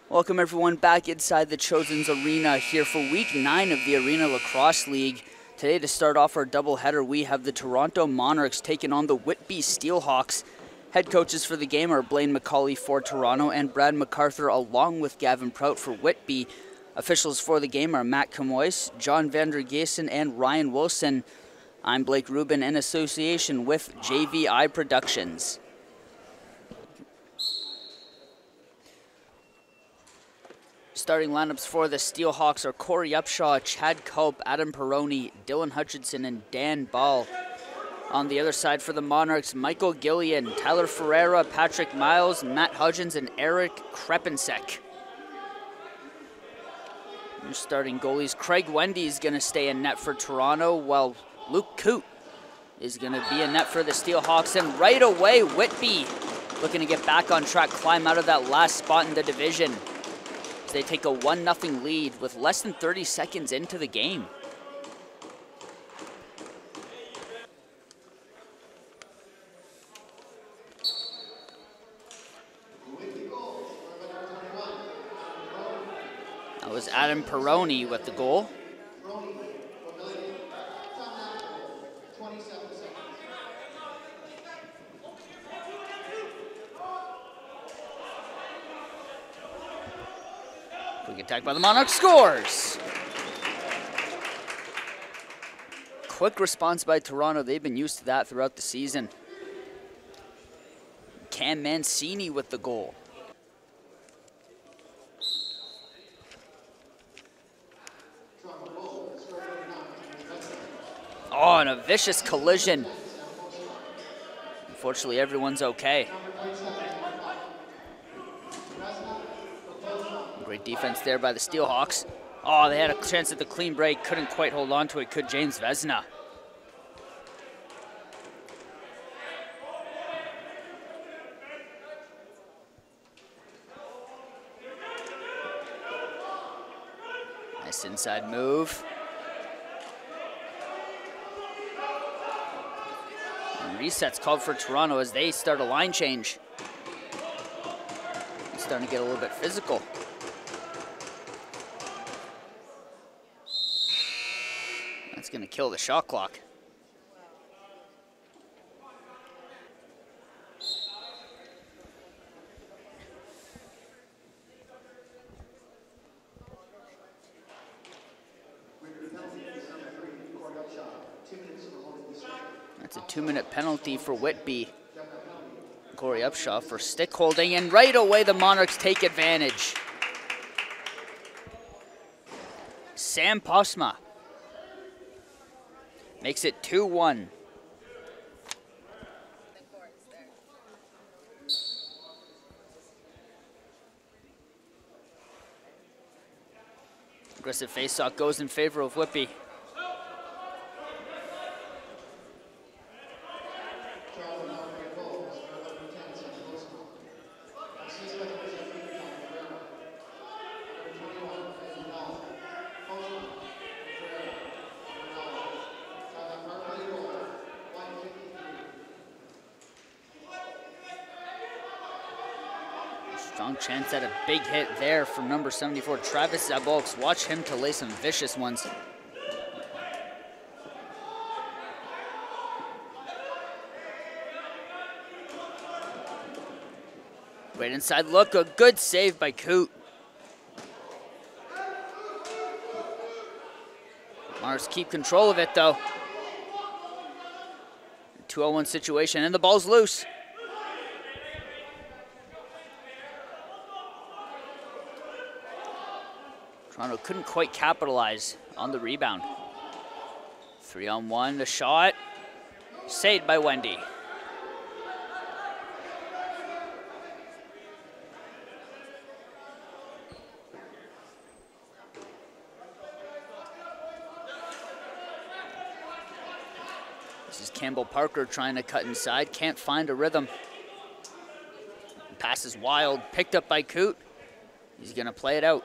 Welcome everyone back inside the Chosen's Arena here for week 9 of the Arena Lacrosse League. Today to start off our doubleheader, we have the Toronto Monarchs taking on the Whitby Steelhawks. Head coaches for the game are Blaine McCauley for Toronto and Brad MacArthur along with Gavin Prout for Whitby. Officials for the game are Matt Camois, John Vander Geesen, and Ryan Wilson. I'm Blake Rubin in association with JVI Productions. Starting lineups for the Steelhawks are Corey Upshaw, Chad Culp, Adam Perroni, Dylan Hutchinson, and Dan Ball. On the other side for the Monarchs, Michael Gillian, Tyler Ferreira, Patrick Miles, Matt Hudgens, and Eric Krepensek. Your starting goalies, Craig Wendy is going to stay in net for Toronto, while Luke Coote is going to be in net for the Steelhawks. And right away, Whitby looking to get back on track, climb out of that last spot in the division. They take a 1-0 lead with less than 30 seconds into the game. That was Adam Perroni with the goal. Quick attack by the Monarchs, scores! Quick response by Toronto. They've been used to that throughout the season. Cam Mancini with the goal. Oh, and a vicious collision. Unfortunately, everyone's okay. Great defense there by the Steelhawks. Oh, they had a chance at the clean break. Couldn't quite hold on to it, could James Vesna. Nice inside move. And resets called for Toronto as they start a line change. It's starting to get a little bit physical. That's going to kill the shot clock. That's a 2-minute penalty for Whitby. Corey Upshaw for stick holding, and right away the Monarchs take advantage. Sam Posma makes it 2-1. Aggressive faceoff goes in favor of Whitby. Strong chance at a big hit there from number 74, Travis Zabolks. Watch him to lay some vicious ones. Right inside look, a good save by Coote. Monarchs keep control of it though. 2-on-1 situation and the ball's loose. Toronto couldn't quite capitalize on the rebound. 3-on-1, the shot. Saved by Wendy. This is Campbell Parker trying to cut inside. Can't find a rhythm. Pass is wild. Picked up by Coote. He's going to play it out.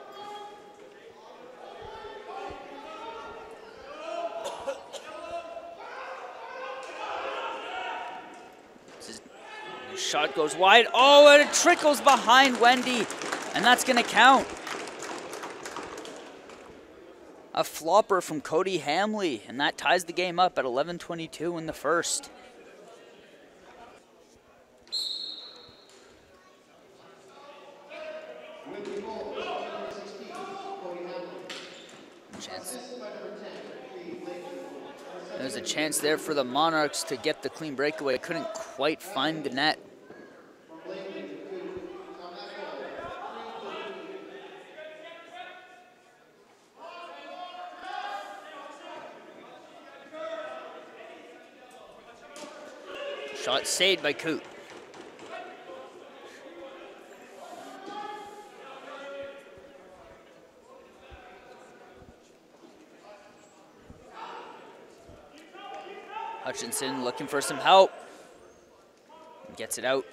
Shot goes wide. Oh, and it trickles behind Wendy. And that's going to count. A flopper from Cody Hamley, and that ties the game up at 11:22 in the first. There's a chance there for the Monarchs to get the clean breakaway. Couldn't quite find the net. Shot saved by Coot. Hutchinson looking for some help. Gets it out.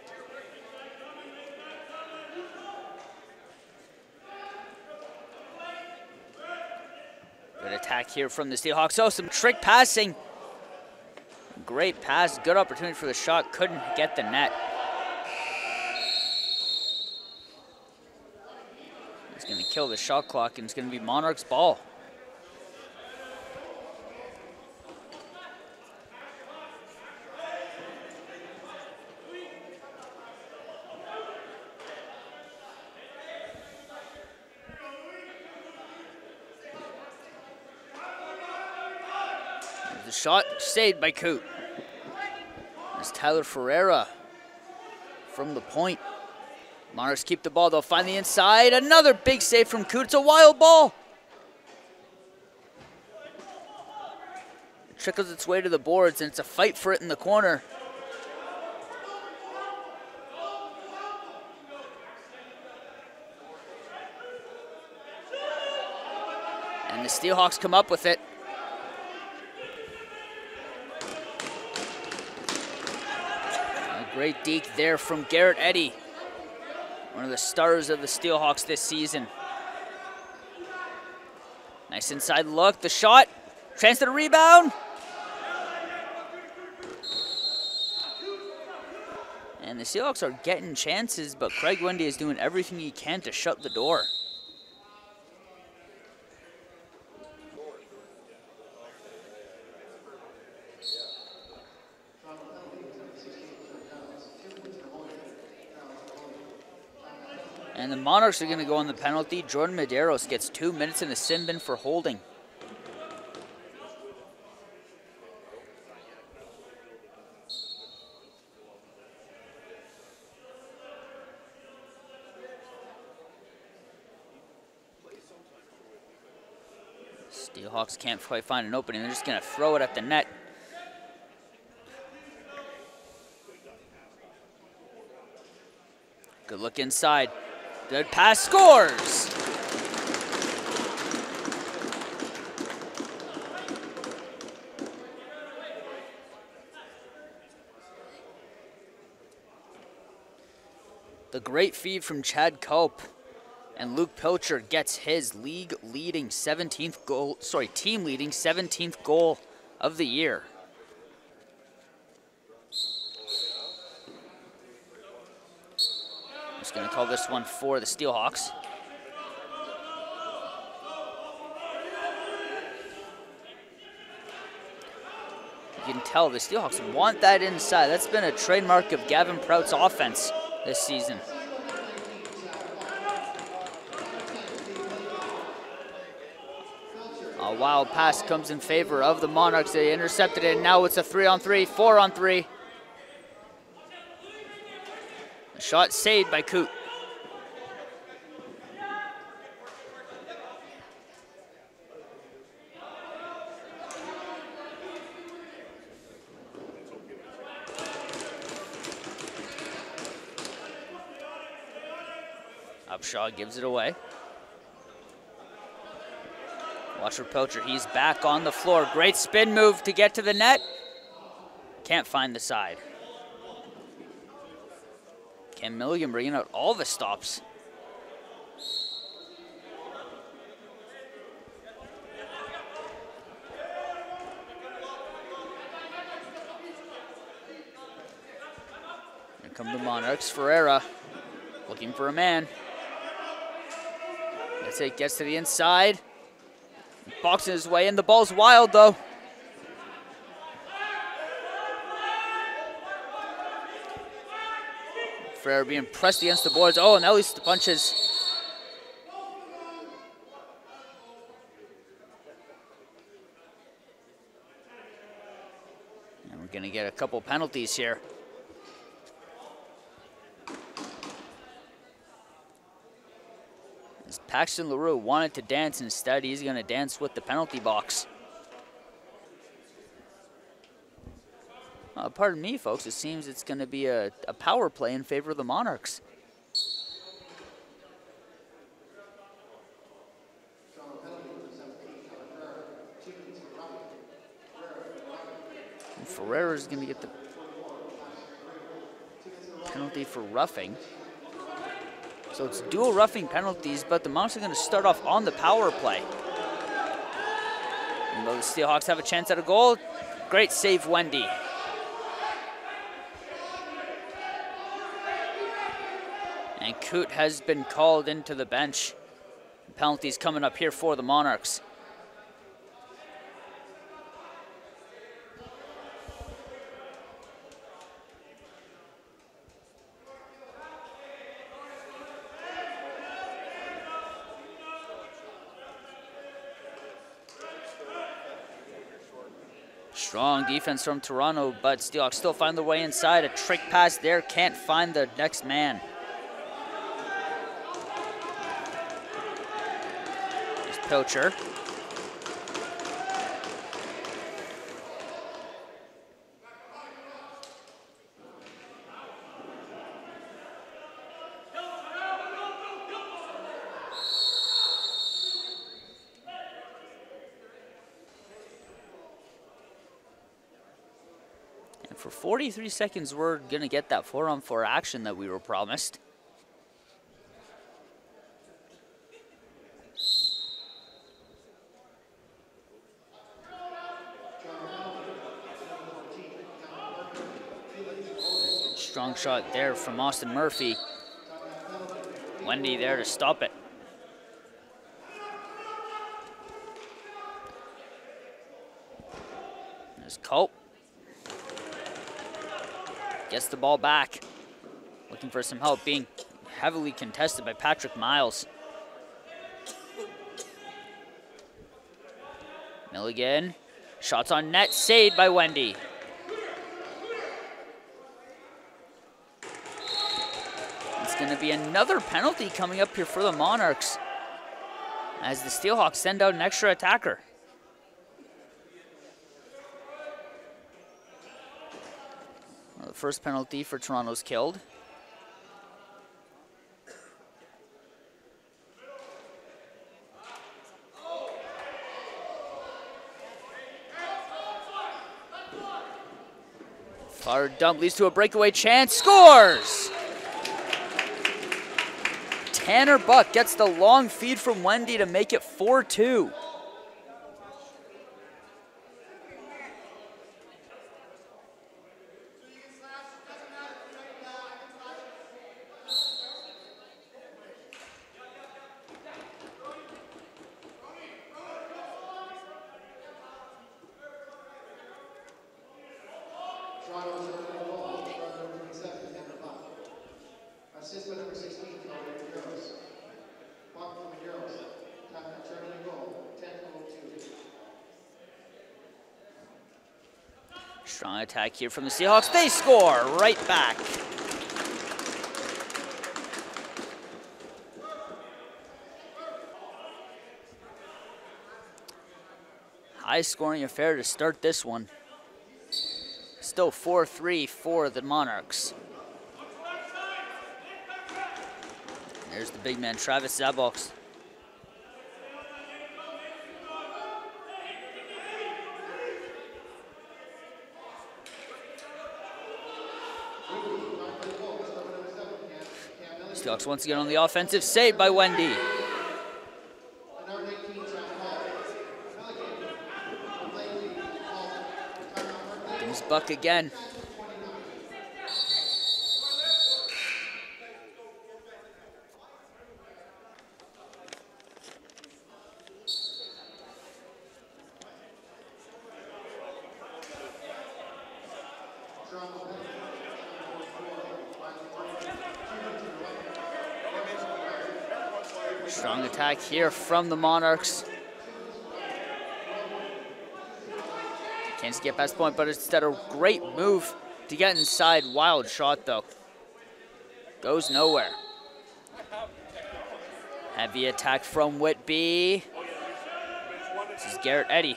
Good attack here from the Steelhawks. Oh, some trick passing. Great pass, good opportunity for the shot, couldn't get the net. It's going to kill the shot clock, and it's going to be Monarchs' ball. The shot saved by Coot. It's Tyler Ferreira from the point. Monarchs keep the ball. They'll find the inside. Another big save from Coot. It's a wild ball. It trickles its way to the boards, and it's a fight for it in the corner. And the Steelhawks come up with it. Great deke there from Garrett Eddy, one of the stars of the Steelhawks this season. Nice inside look, the shot, chance to the rebound. And the Steelhawks are getting chances, but Craig Wendy is doing everything he can to shut the door. And the Monarchs are going to go on the penalty. Jordan Medeiros gets 2 minutes in the sin bin for holding. Steelhawks can't quite find an opening. They're just going to throw it at the net. Good look inside. Good pass, scores! The great feed from Chad Cope, and Luke Pilcher gets his team-leading 17th goal of the year. Just going to call this one for the Steelhawks. You can tell the Steelhawks want that inside. That's been a trademark of Gavin Prout's offense this season. A wild pass comes in favor of the Monarchs. They intercepted it, and now it's a 3-on-3, 4-on-3. A shot saved by Coot. Upshaw gives it away. Watch for Pilcher. He's back on the floor. Great spin move to get to the net. Can't find the side. Cam Milligan bringing out all the stops. Here come the Monarchs. Ferreira looking for a man. That's it, gets to the inside. Boxing his way in, the ball's wild though. Ferrer being pressed against the boards. Oh, and at least the punches. And we're gonna get a couple penalties here. As Paxton LaRue wanted to dance, instead he's gonna dance with the penalty box. Pardon me, folks, it seems it's gonna be a power play in favor of the Monarchs. And Ferrer is gonna get the penalty for roughing. So it's dual roughing penalties, but the Monarchs are going to start off on the power play. Even though the Steelhawks have a chance at a goal, great save, Wendy. And Coote has been called into the bench. Penalties coming up here for the Monarchs. Strong defense from Toronto, but Steelhawks still find their way inside. A trick pass there, can't find the next man. There's Pilcher. For 43 seconds, we're going to get that 4-on-4 action that we were promised. Strong shot there from Austin Murphy. Wendy there to stop it. There's Culp. Gets the ball back. Looking for some help, being heavily contested by Patrick Miles. Milligan. Shots on net, saved by Wendy. It's going to be another penalty coming up here for the Monarchs as the Steelhawks send out an extra attacker. The first penalty for Toronto's killed. Fired dump leads to a breakaway chance, scores! Tanner Buck gets the long feed from Wendy to make it 4-2. Strong attack here from the Steelhawks. They score right back. High scoring affair to start this one. Still 4-3 for the Monarchs. There's the big man, Travis Zaboks. Steelhawks once again on the offensive, saved by Wendy. There's Buck again. Strong attack here from the Monarchs. Can't get past point, but instead a great move to get inside. Wild shot though. Goes nowhere. Heavy attack from Whitby. This is Garrett Eddy.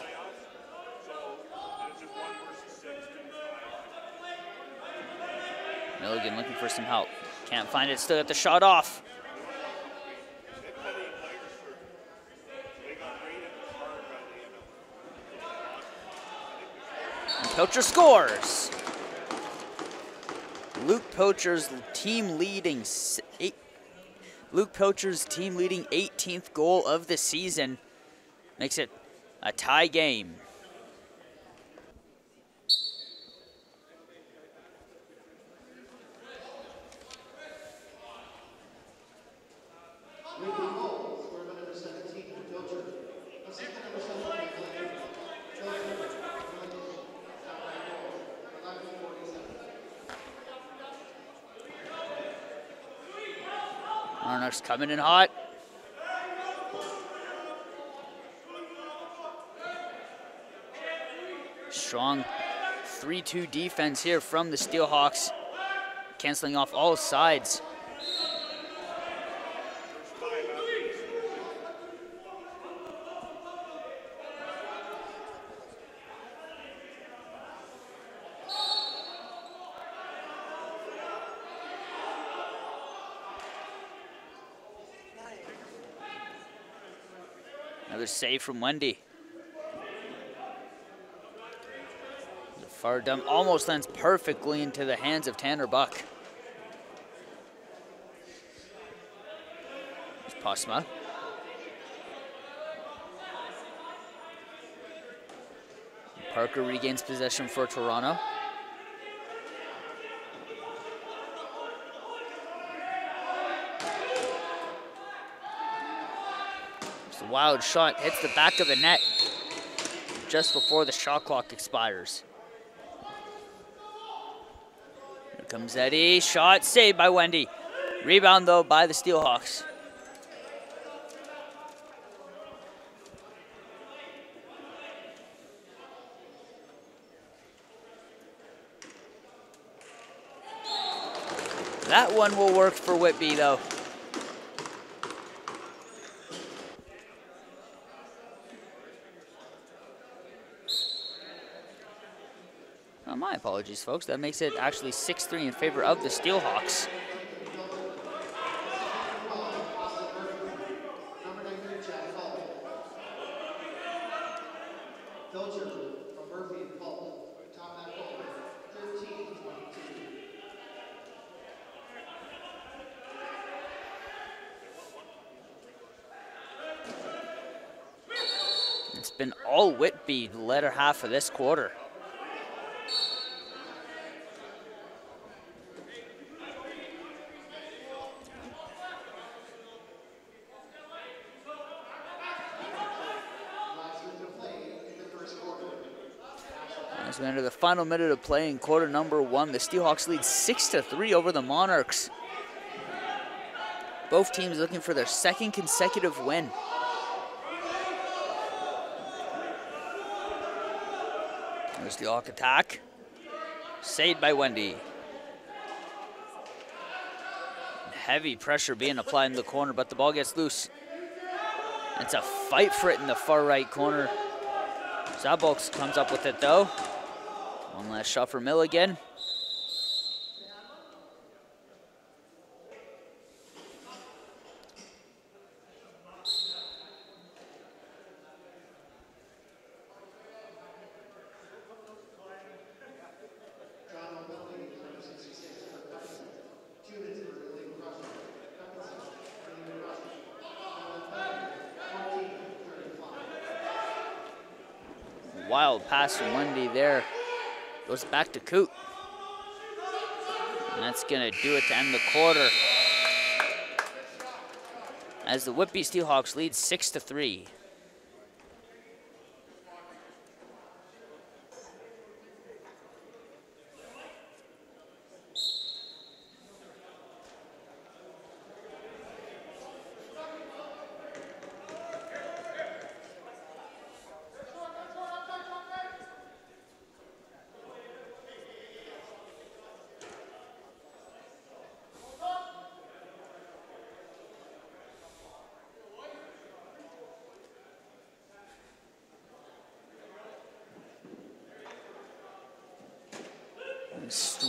Milligan looking for some help. Can't find it, still got the shot off. And Poacher scores. Luke Poacher's team leading 18th goal of the season. Makes it a tie game. Monarchs coming in hot. Strong 3-2 defense here from the Steelhawks, canceling off all sides. Another save from Wendy. The far dump almost lands perfectly into the hands of Tanner Buck. There's Posma. Parker regains possession for Toronto. Wild shot hits the back of the net just before the shot clock expires. Here comes Eddie, shot saved by Wendy. Rebound though by the Steelhawks. That one will work for Whitby though. My apologies, folks. That makes it actually 6-3 in favor of the Steelhawks. It's been all Whitby the latter half of this quarter. As we enter the final minute of play in quarter number one, the Steelhawks lead 6-3 over the Monarchs. Both teams looking for their second consecutive win. There's the Steelhawk attack. Saved by Wendy. Heavy pressure being applied in the corner, but the ball gets loose. It's a fight for it in the far right corner. Zabolks comes up with it though. One last shot for Milligan. Wild pass from Wendy there. Goes back to Coot. And that's going to do it to end the quarter. As the Whitby Steelhawks lead 6-3.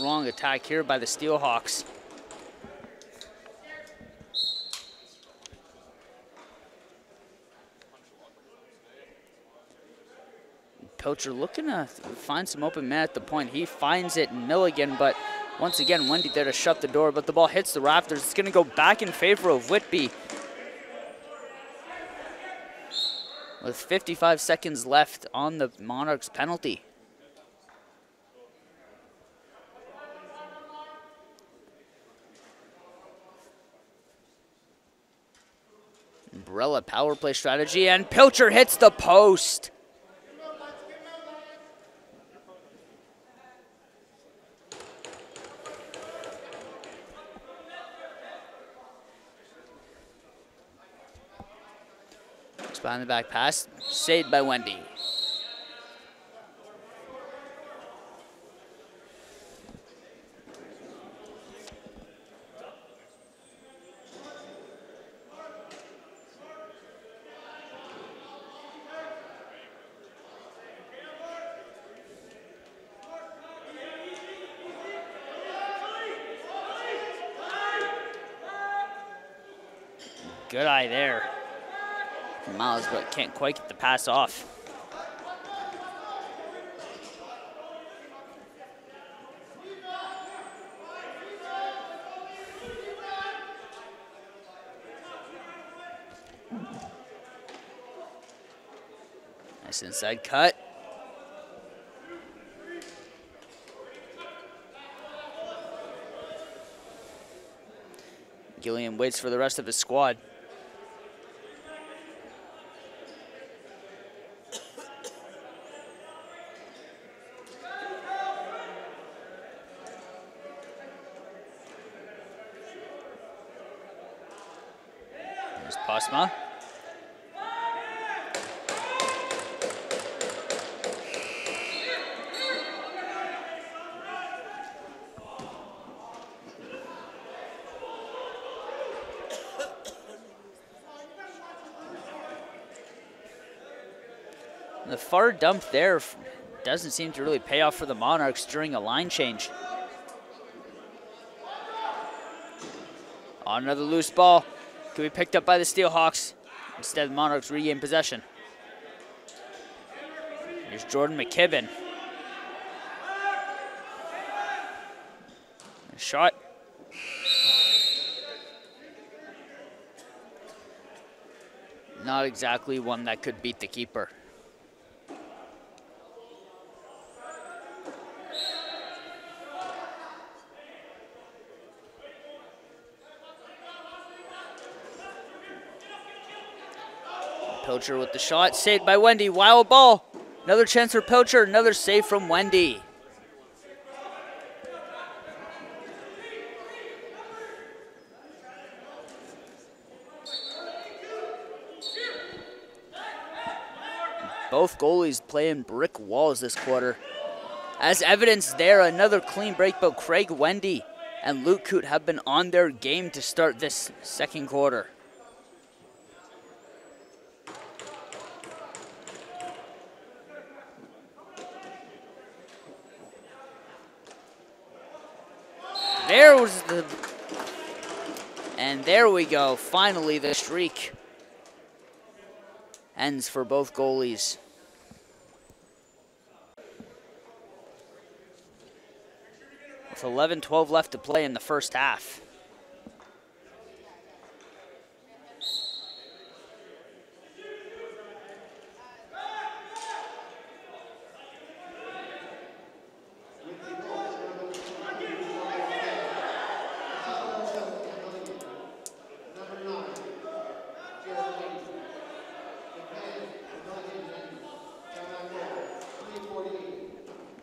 strong attack here by the Steelhawks. Pilcher looking to find some open man at the point. He finds it in Milligan, but once again, Wendy there to shut the door, but the ball hits the rafters. It's going to go back in favor of Whitby. With 55 seconds left on the Monarchs penalty. Umbrella power play strategy, and Pilcher hits the post. Behind the back pass, saved by Wendy. Good eye there. Miles, but can't quite get the pass off. Nice inside cut. Gilliam waits for the rest of his squad. Pasma. The far dump there doesn't seem to really pay off for the Monarchs during a line change. On another loose ball. Could be picked up by the Steelhawks. Instead, the Monarchs regain possession. Here's Jordan McKibben. A shot. Not exactly one that could beat the keeper. Pilcher with the shot, saved by Wendy. Wild ball. Another chance for Pilcher, another save from Wendy. Both goalies playing brick walls this quarter. As evidence there, another clean break, but Craig Wendy and Luke Coote have been on their game to start this second quarter. There was the, and there we go. Finally, the streak ends for both goalies. With 11-12 left to play in the first half.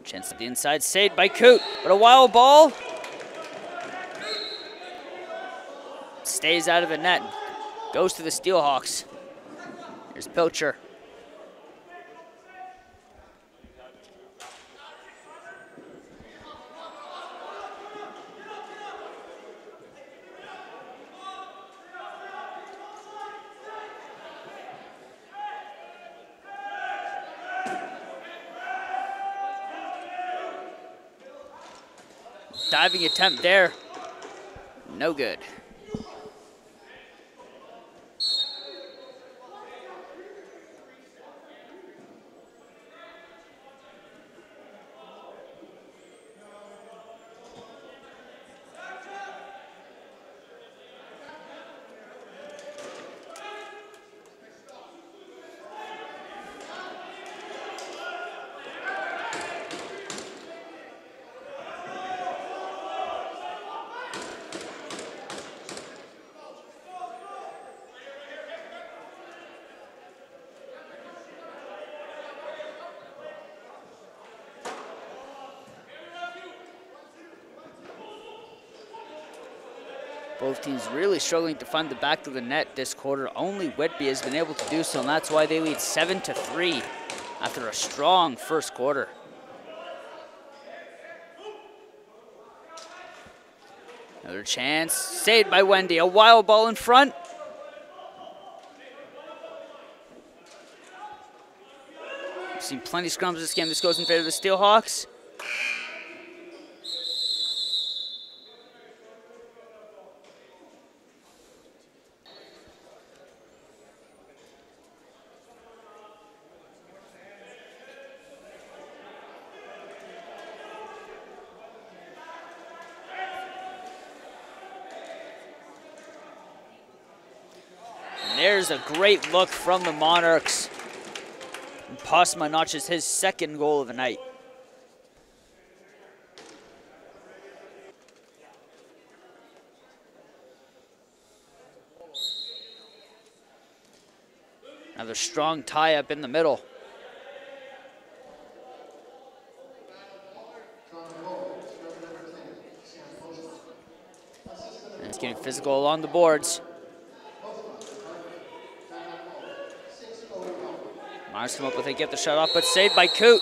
Chance at the inside, saved by Coote, but a wild ball. Stays out of the net, goes to the Steelhawks. Here's Pilcher. diving attempt there. No good. Both teams really struggling to find the back of the net this quarter. Only Whitby has been able to do so, and that's why they lead 7-3 after a strong first quarter. Another chance, saved by Wendy. A wild ball in front. We've seen plenty of scrums this game. This goes in favor of the Steelhawks. There's a great look from the Monarchs. And Postma notches his second goal of the night. Another strong tie up in the middle. And it's getting physical along the boards. Monarchs come up with it, get the shot off, but saved by Coot.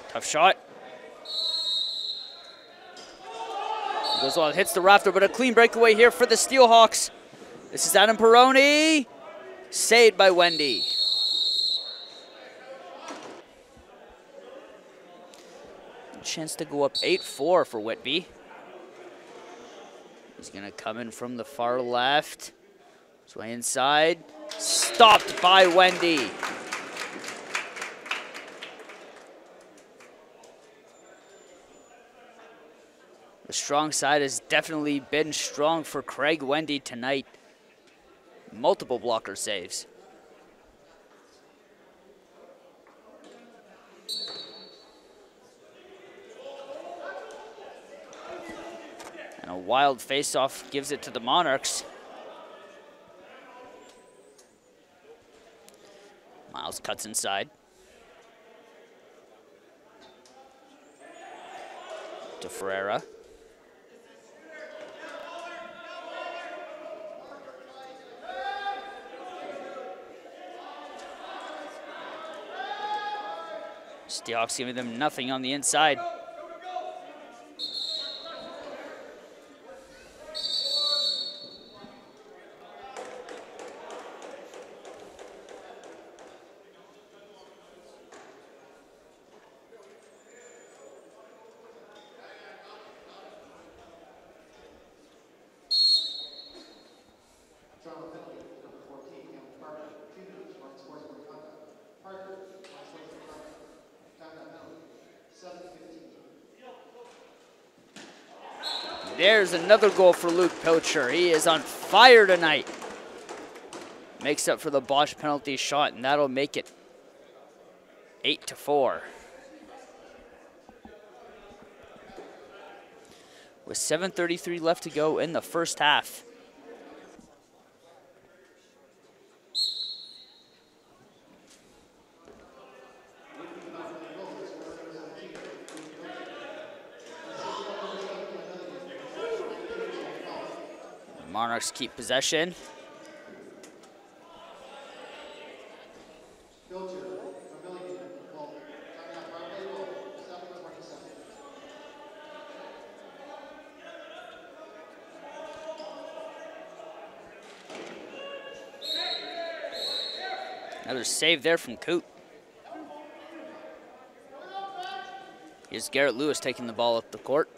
Tough shot. Goes on, hits the rafter, but a clean breakaway here for the Steelhawks. This is Adam Peroni. Saved by Wendy. Chance to go up 8-4 for Whitby. He's going to come in from the far left. His way inside. Stopped by Wendy. The strong side has definitely been strong for Craig Wendy tonight. Multiple blocker saves. A wild face-off gives it to the Monarchs. Miles cuts inside. To Ferreira. Steelhawks giving them nothing on the inside. There's another goal for Luke Pilcher. He is on fire tonight. Makes up for the botched penalty shot, and that'll make it 8-4. With 7:33 left to go in the first half. Monarchs keep possession. Another save there from Coot. Here's Garrett Lewis taking the ball up the court.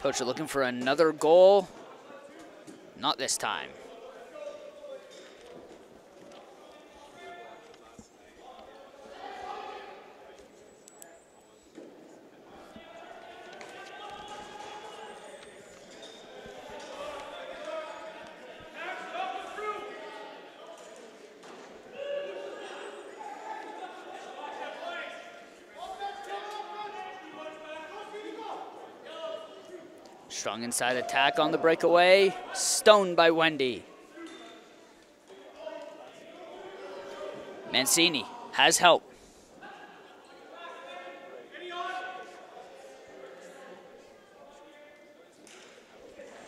Poacher looking for another goal. Not this time. Strong inside attack on the breakaway. Stoned by Wendy. Mancini has help.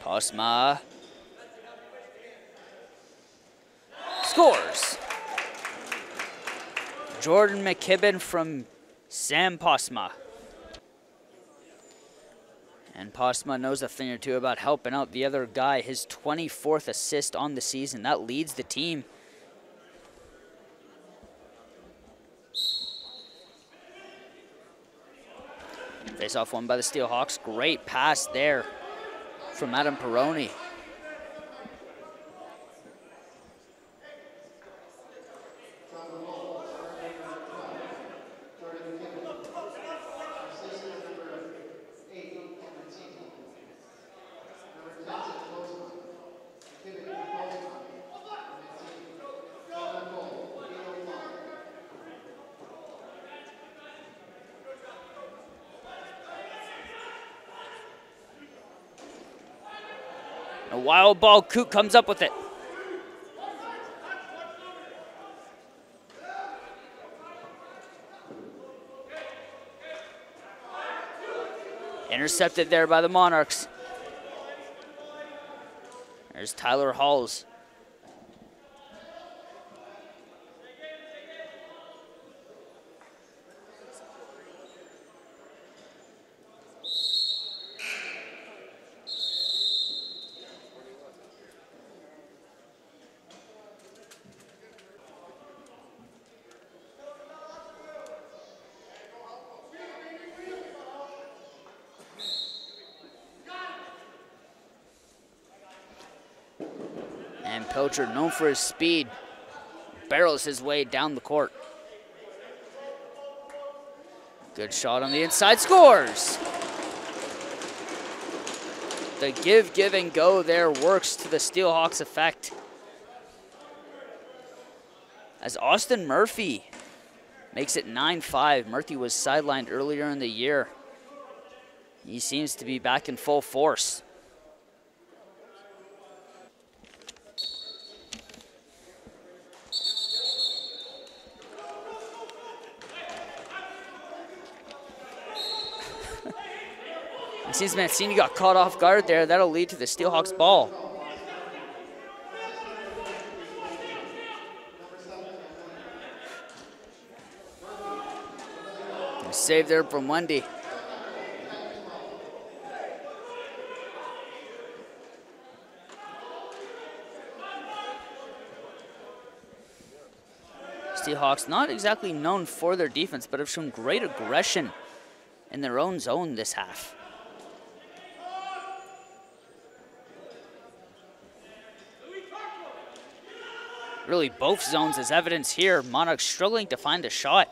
Posma scores. Jordan McKibben from Sam Posma. And Posma knows a thing or two about helping out the other guy. His 24th assist on the season. That leads the team. Face off won by the Steelhawks. Great pass there from Adam Peroni. A wild ball, Coot comes up with it. Intercepted there by the Monarchs. There's Tyler Halls. And Poacher, known for his speed, barrels his way down the court. Good shot on the inside, scores! The give, and go there works to the Steelhawks' effect. As Austin Murphy makes it 9-5. Murphy was sidelined earlier in the year. He seems to be back in full force. It seems Mancini got caught off guard there. That'll lead to the Steelhawks ball. Save there from Wendy. Steelhawks not exactly known for their defense, but have shown great aggression in their own zone this half. Really both zones as evidence here. Monarchs struggling to find a shot.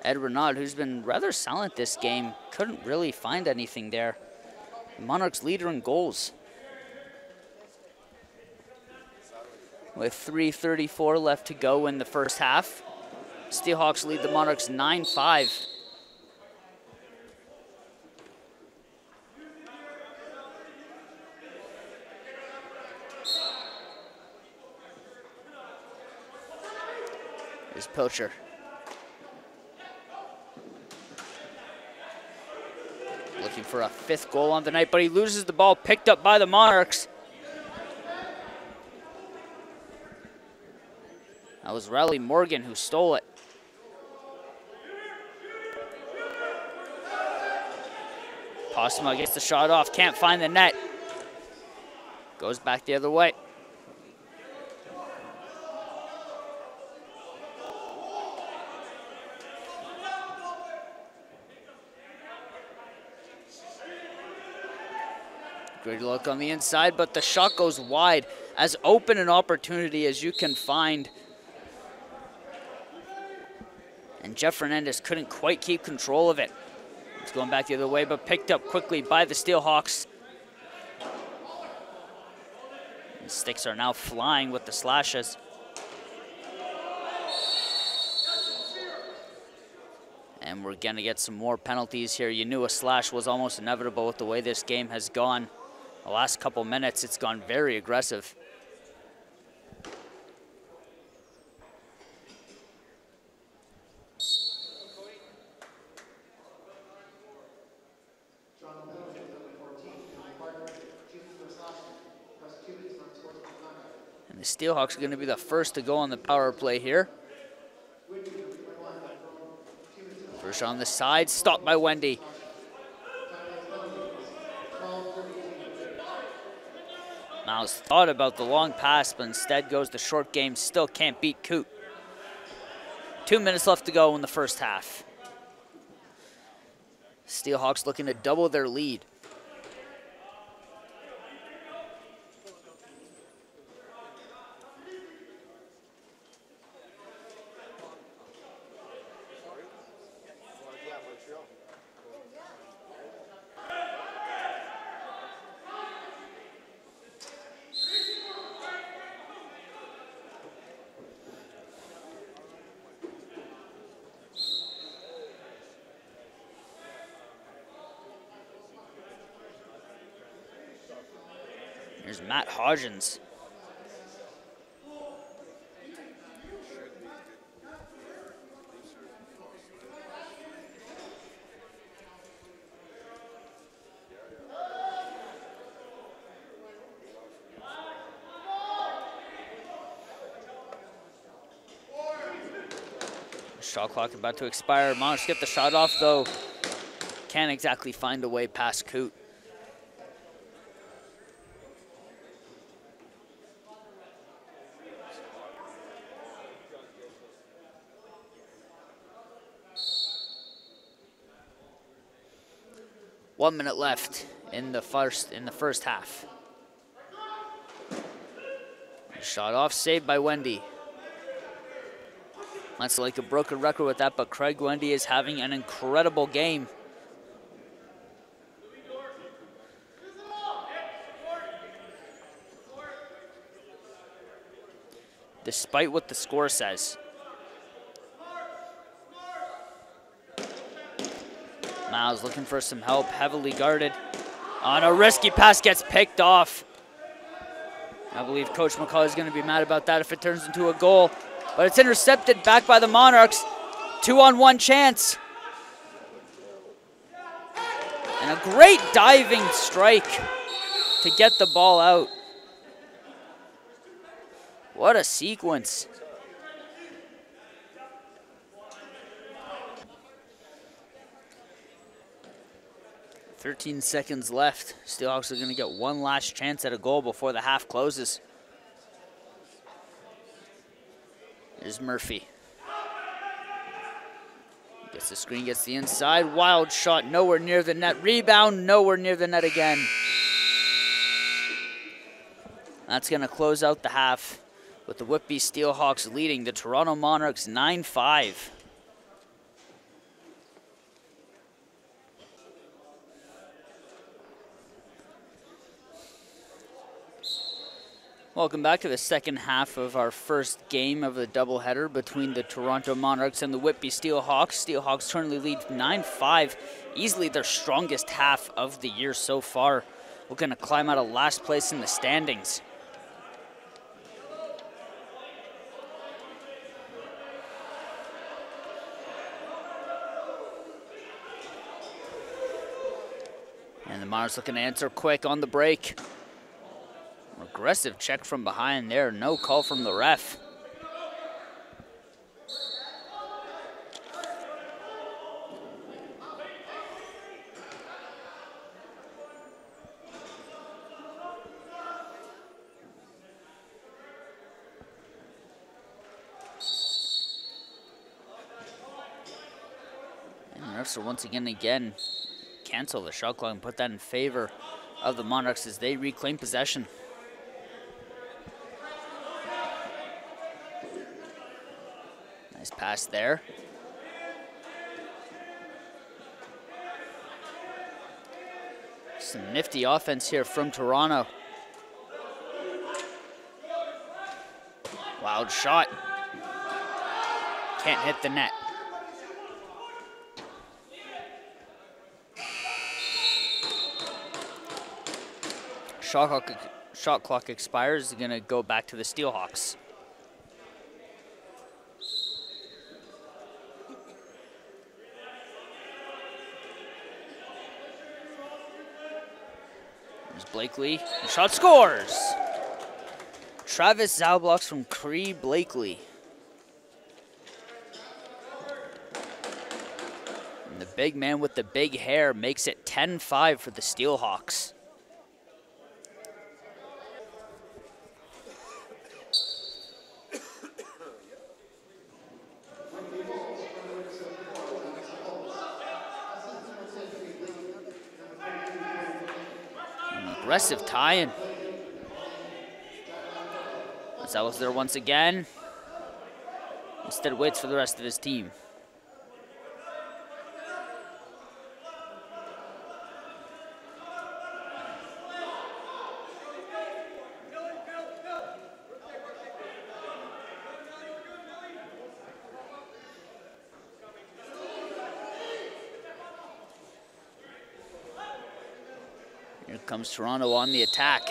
Ed Renaud, who's been rather silent this game, couldn't really find anything there. Monarchs leader in goals. With 3:34 left to go in the first half. Steelhawks lead the Monarchs 9-5. Here's Poacher. Looking for a fifth goal on the night, but he loses the ball, picked up by the Monarchs. That was Riley Morgan who stole it. Postma gets the shot off, can't find the net. Goes back the other way. Good look on the inside, but the shot goes wide. As open an opportunity as you can find. And Jeff Fernandez couldn't quite keep control of it. It's going back the other way, but picked up quickly by the Steelhawks. The sticks are now flying with the slashes. And we're gonna get some more penalties here. You knew a slash was almost inevitable with the way this game has gone. The last couple minutes, it's gone very aggressive. And the Steelhawks are going to be the first to go on the power play here. First on the side, stopped by Wendy. Miles thought about the long pass, but instead goes the short game. Still can't beat Coot. 2 minutes left to go in the first half. Steelhawks looking to double their lead. Here's Matt Hodgins. Shot clock about to expire. Monarchs get the shot off though. Can't exactly find a way past Coot. One minute left in the first half. Shot off, saved by Wendy. That's like a broken record with that, but Craig Wendy is having an incredible game. Despite what the score says. Miles looking for some help, heavily guarded. On a risky pass, gets picked off. I believe Coach McCall is going to be mad about that if it turns into a goal. But it's intercepted back by the Monarchs. 2-on-1 chance. And a great diving strike to get the ball out. What a sequence. 13 seconds left. Steelhawks are going to get one last chance at a goal before the half closes. Here's Murphy. Gets the screen, gets the inside. Wild shot, nowhere near the net. Rebound, nowhere near the net again. That's going to close out the half with the Whitby Steelhawks leading the Toronto Monarchs 9-5. Welcome back to the second half of our first game of the doubleheader between the Toronto Monarchs and the Whitby Steelhawks. Steelhawks currently lead 9-5, easily their strongest half of the year so far. Looking to climb out of last place in the standings. And the Monarchs looking to answer quick on the break. Aggressive check from behind there, no call from the ref. Refs will once again cancel the shot clock and put that in favor of the Monarchs as they reclaim possession. Nice pass there. Some nifty offense here from Toronto. Wild shot. Can't hit the net. Shot clock expires. Going to go back to the Steelhawks. There's Blakely. The shot scores. Travis Zaublocks from Cree Blakely. And the big man with the big hair makes it 10-5 for the Steelhawks. Aggressive tie-in. That there once again. Instead waits for the rest of his team. Here comes Toronto on the attack.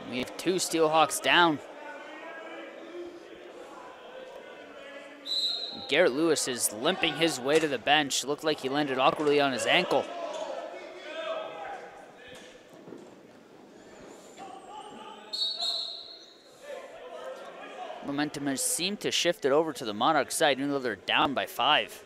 We have two Steelhawks down. Garrett Lewis is limping his way to the bench. Looked like he landed awkwardly on his ankle. Momentum has seemed to shift it over to the Monarch side, even though they're down by 5.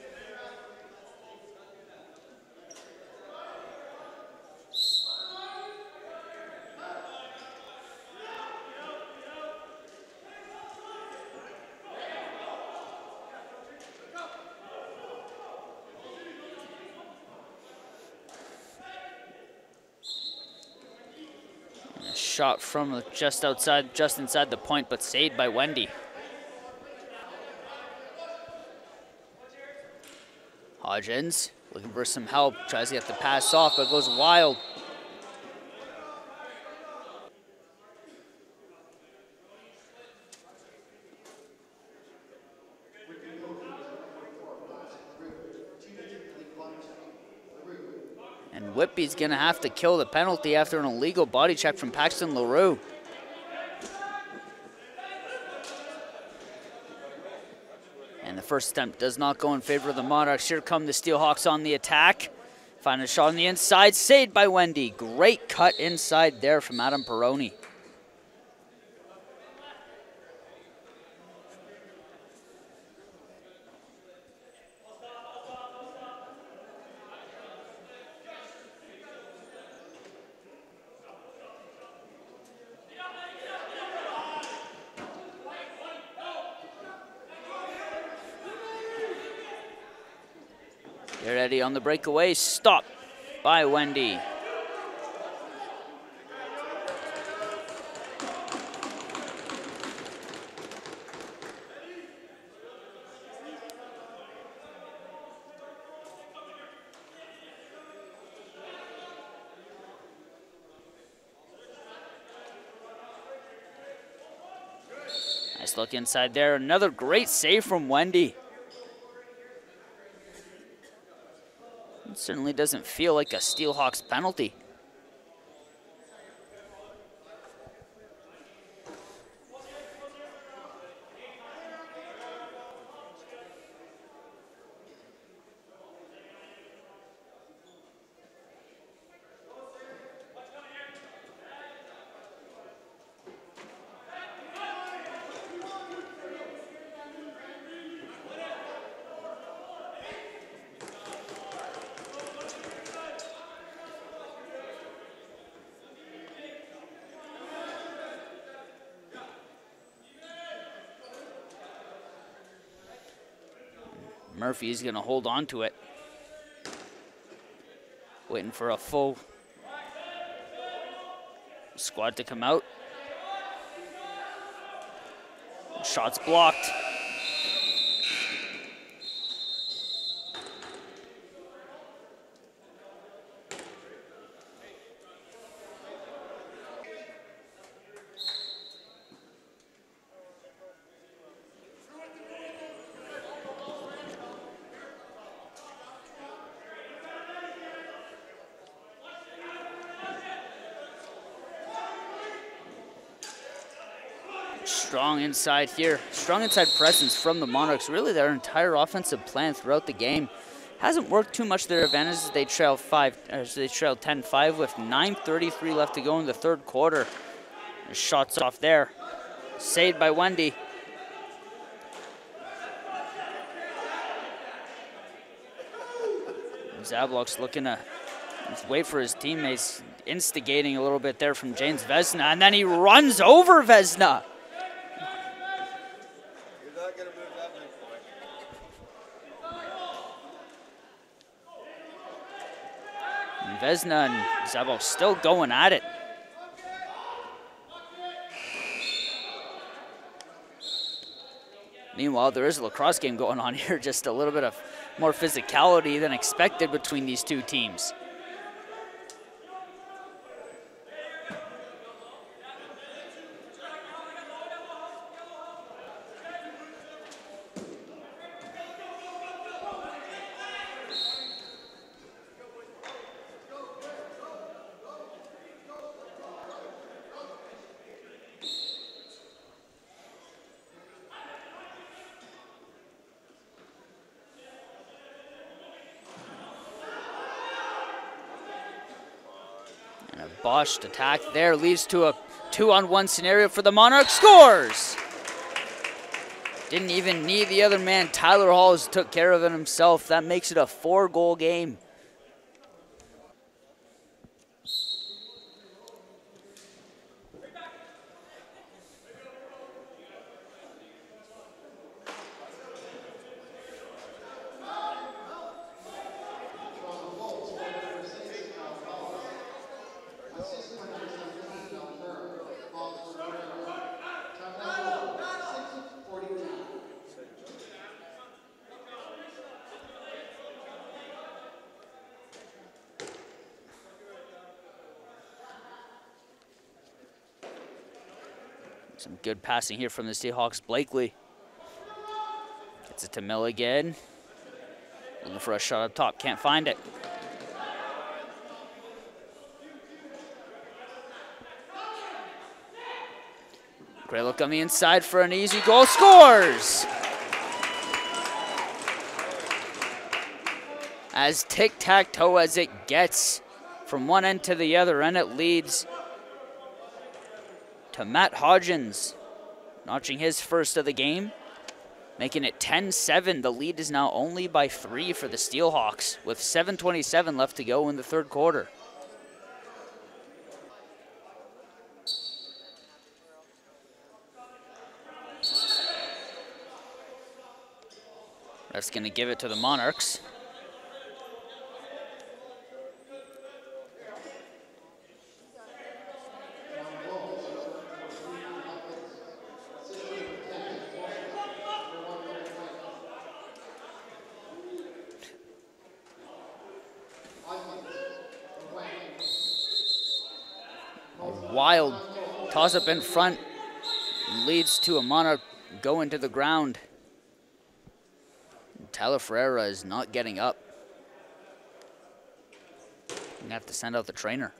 Shot from just inside the point, but saved by Wendy. Hodgins looking for some help, tries to get the pass off, but goes wild. And Whitby's gonna have to kill the penalty after an illegal body check from Paxton LaRue. And the first attempt does not go in favor of the Monarchs. Here come the Steelhawks on the attack. Find a shot on the inside, saved by Wendy. Great cut inside there from Adam Peroni. They're ready on the breakaway. Stop by Wendy. Nice look inside there. Another great save from Wendy. It certainly doesn't feel like a Steelhawks penalty. Murphy's going to hold on to it. Waiting for a full squad to come out. Shots blocked. Strong inside here. Strong inside presence from the Monarchs. Really their entire offensive plan throughout the game hasn't worked too much to their advantage as they trail 10-5 with 9:33 left to go in the third quarter. Shots off there. Saved by Wendy. Zablok's looking to wait for his teammates, instigating a little bit there from James Vesna, and then he runs over Vesna. Vesna and Zablok still going at it. Meanwhile, there is a lacrosse game going on here, just a little bit of more physicality than expected between these two teams. Botched attack there leads to a 2-on-1 scenario for the Monarchs. Scores! Didn't even need the other man. Tyler Halls took care of it himself. That makes it a 4-goal game. Some good passing here from the Steelhawks. Blakely gets it to Mill again. Looking for a shot up top, can't find it. Great look on the inside for an easy goal. Scores! As tic-tac-toe as it gets from one end to the other, and it leads to Matt Hodgins, notching his first of the game, making it 10-7. The lead is now only by 3 for the Steelhawks, with 7:27 left to go in the third quarter. Ref's going to give it to the Monarchs. Wild toss up in front leads to a Monarch going to the ground. Tyler Ferreira is not getting up. Gonna have to send out the trainer.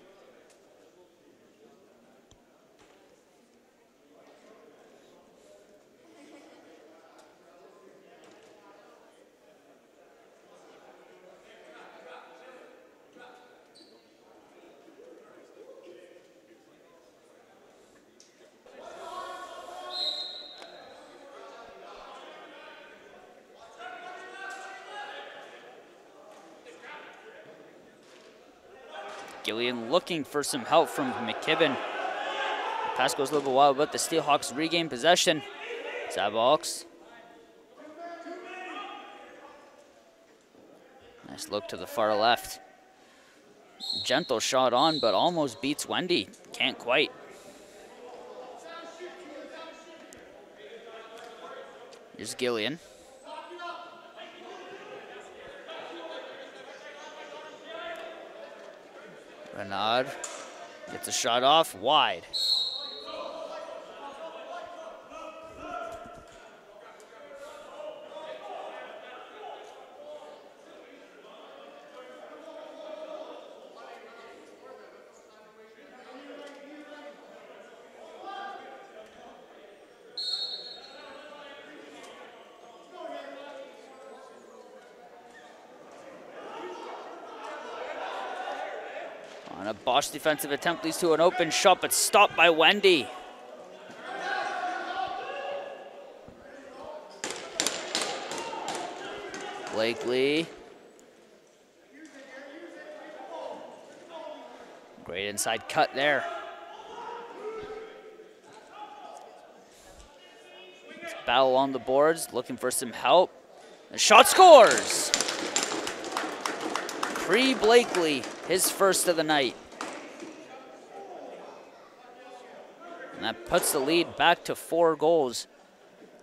Gillian looking for some help from McKibben. The pass goes a little bit wild, but the Steelhawks regain possession. Zablok's Nice look to the far left. Gentle shot on, but almost beats Wendy. Can't quite. Here's Gillian. Renaud gets a shot off, wide. On a Bosch defensive attempt leads to an open shot, but stopped by Wendy. Blakely. Great inside cut there. Battle on the boards, looking for some help. The shot scores! Cree Blakely, his first of the night. And that puts the lead back to 4 goals.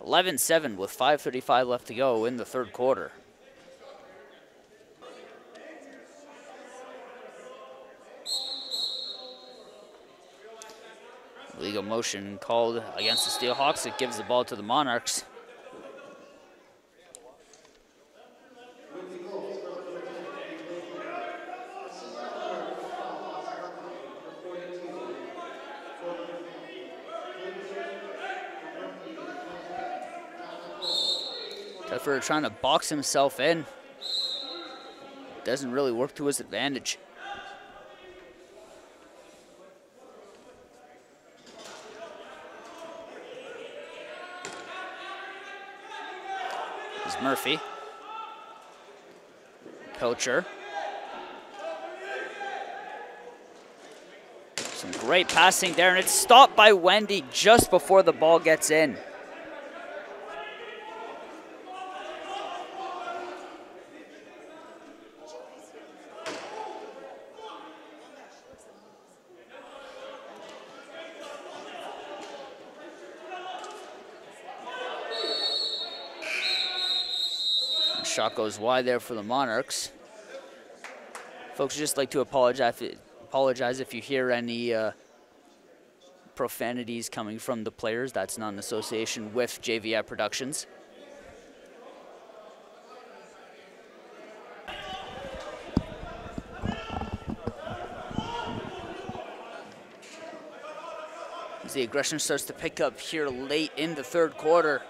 11-7 with 5:35 left to go in the third quarter. Legal motion called against the Steelhawks. It gives the ball to the Monarchs. Teffer trying to box himself in. Doesn't really work to his advantage. Here's Murphy. Pilcher. Some great passing there, and it's stopped by Wendy just before the ball gets in. Shot goes wide there for the Monarchs. Folks, I'd just like to apologize if you hear any profanities coming from the players. That's not in association with JVF Productions. As the aggression starts to pick up here late in the third quarter.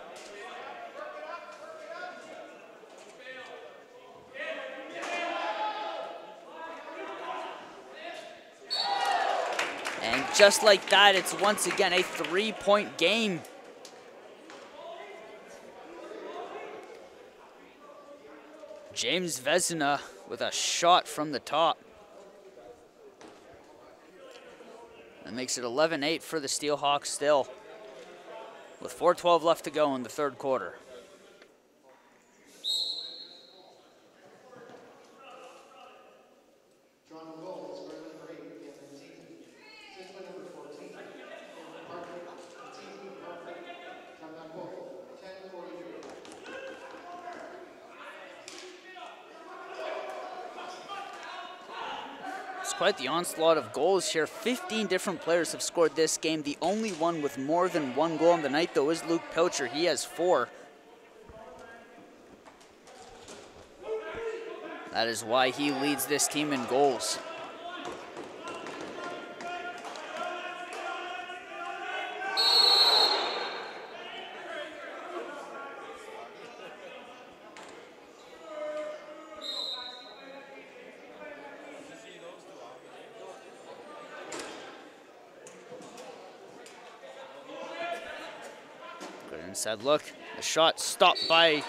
Just like that, it's once again a 3-point game. James Vezina with a shot from the top. That makes it 11-8 for the Steelhawks still, with 4:12 left to go in the third quarter. Quite the onslaught of goals here. 15 different players have scored this game. The only one with more than 1 goal on the night, though, is Luke Pilcher. He has 4. That is why he leads this team in goals. Inside look, the shot stopped by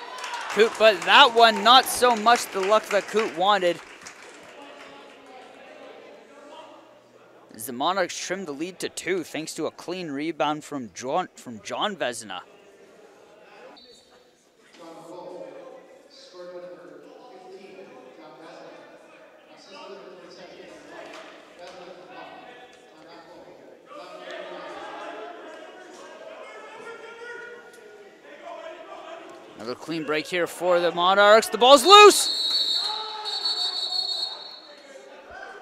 Coot, but that one not so much the luck that Coot wanted. As the Monarchs trimmed the lead to 2 thanks to a clean rebound from John Vezina. Another clean break here for the Monarchs. The ball's loose.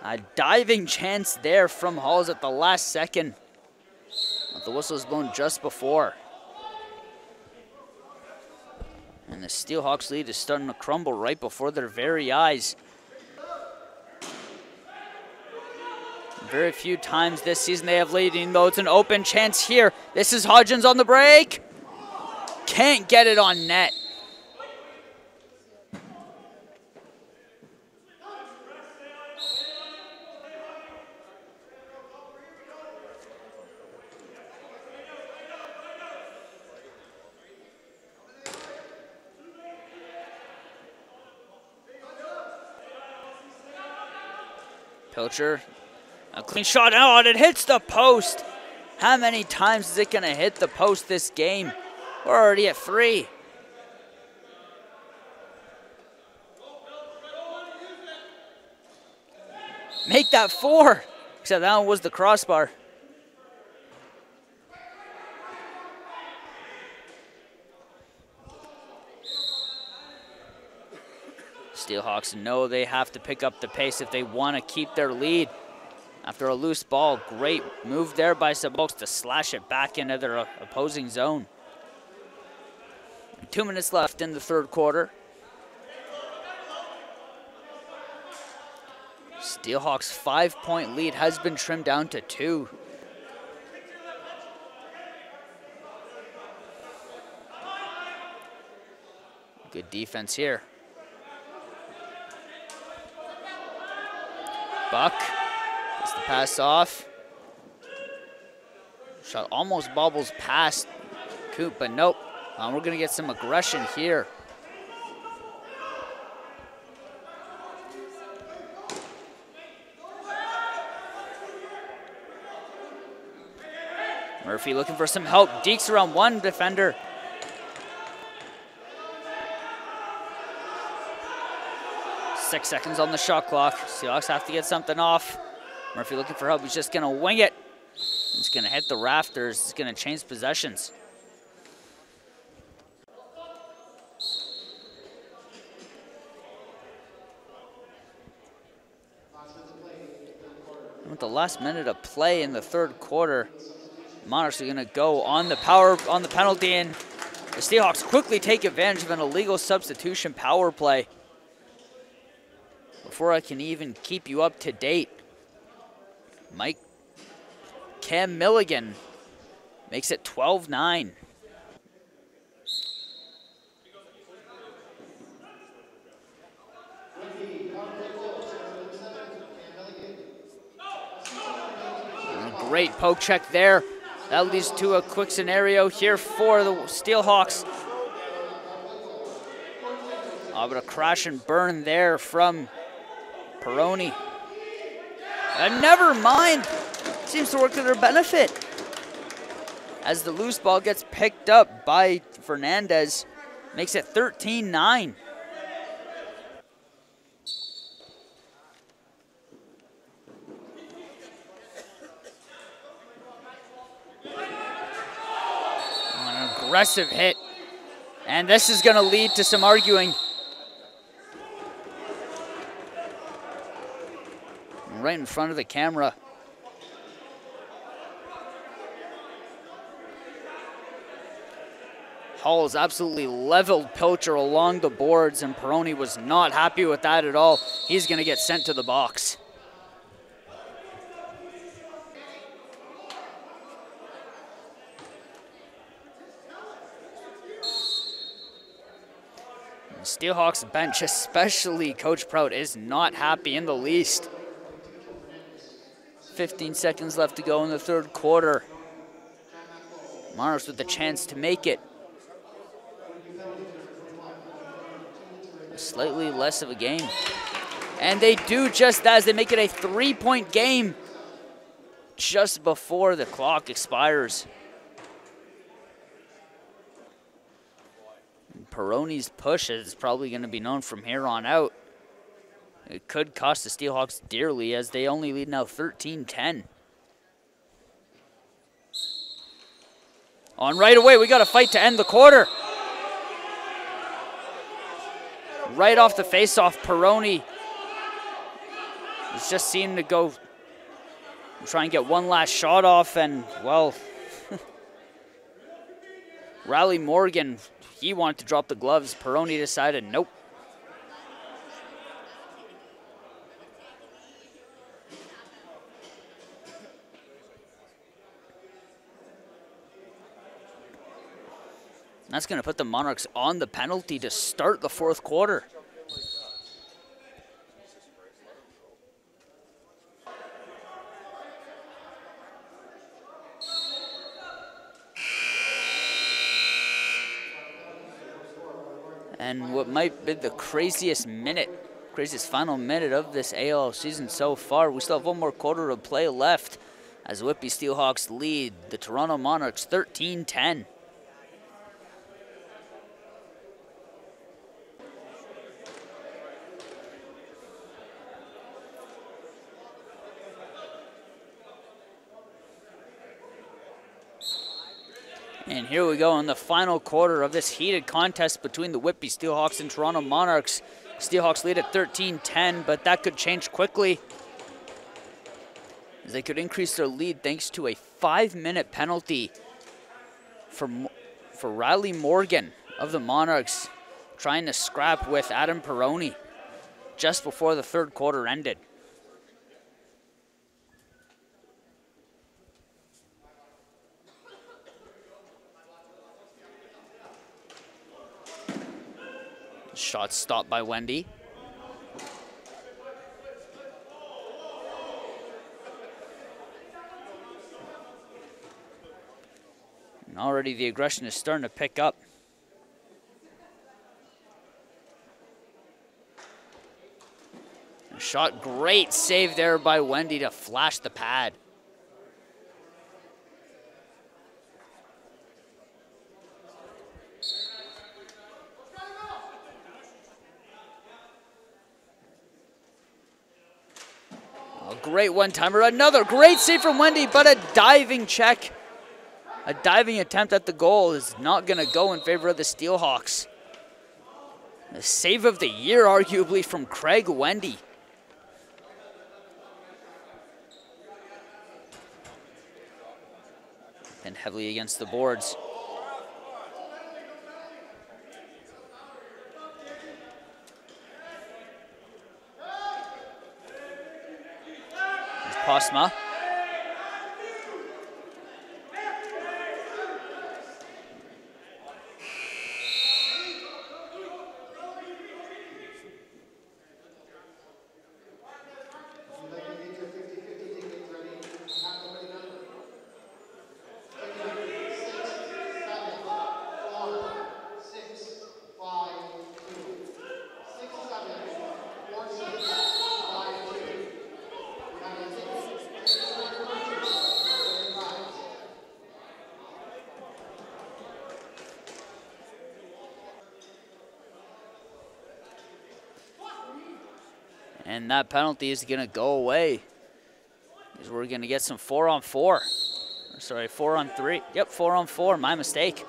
A diving chance there from Halls at the last second. But the whistle was blown just before. And the Steelhawks lead is starting to crumble right before their very eyes. Very few times this season they have leading, though. It's an open chance here. This is Hodgins on the break. Can't get it on net. Pilcher, a clean shot out, it hits the post. How many times is it gonna hit the post this game? We're already at 3. Make that 4, except that one was the crossbar. Steelhawks know they have to pick up the pace if they want to keep their lead. After a loose ball, great move there by Steelhawks to slash it back into their opposing zone. 2 minutes left in the third quarter. Steelhawks' 5-point lead has been trimmed down to 2. Good defense here. Buck gets the pass off. Shot almost bobbles past Coop, but nope. We're going to get some aggression here. Murphy looking for some help. Dekes around one defender. Six seconds on the shot clock. Seahawks have to get something off. Murphy looking for help. He's just going to wing it. It's going to hit the rafters. It's going to change possessions. And with the last minute of play in the third quarter, Monarchs are going to go on the penalty, and the Steelhawks quickly take advantage of an illegal substitution power play. Before I can even keep you up to date, Cam Milligan makes it 12-9. Great poke check there. That leads to a quick scenario here for the Steelhawks. But a crash and burn there from Peroni. And never mind. Seems to work to their benefit. As the loose ball gets picked up by Fernandez, makes it 13-9. An aggressive hit. And this is going to lead to some arguing. Right in front of the camera. Halls absolutely leveled Pilcher along the boards, and Peroni was not happy with that at all. He's going to get sent to the box. The Steelhawks bench, especially Coach Prout, is not happy in the least. 15 seconds left to go in the third quarter. Monarchs with the chance to make it slightly less of a game. And they do just that as they make it a 3-point game just before the clock expires. Peroni's push is probably going to be known from here on out. It could cost the Steelhawks dearly as they only lead now 13-10. On right away, we got a fight to end the quarter. right off the face-off. Peroni is just seeming to go try and get one last shot off, and, well, Riley Morgan, he wanted to drop the gloves. Peroni decided nope. That's going to put the Monarchs on the penalty to start the fourth quarter. And what might be the craziest final minute of this ALL season so far. We still have one more quarter of play left as Whitby Steelhawks lead the Toronto Monarchs 13-10. And here we go in the final quarter of this heated contest between the Whitby Steelhawks and Toronto Monarchs. Steelhawks lead at 13-10, but that could change quickly, as they could increase their lead thanks to a 5-minute penalty for Riley Morgan of the Monarchs, trying to scrap with Adam Peroni just before the third quarter ended. Shot stopped by Wendy. And already the aggression is starting to pick up. Shot, great save there by Wendy to flash the pad. Great one-timer, another great save from Wendy, but a diving check. A diving attempt at the goal is not going to go in favor of the Steelhawks. The save of the year, arguably, from Craig Wendy. And heavily against the boards. Posma. And that penalty is going to go away, because we're going to get some 4-on-4. Sorry, 4-on-3. Yep, 4-on-4. My mistake.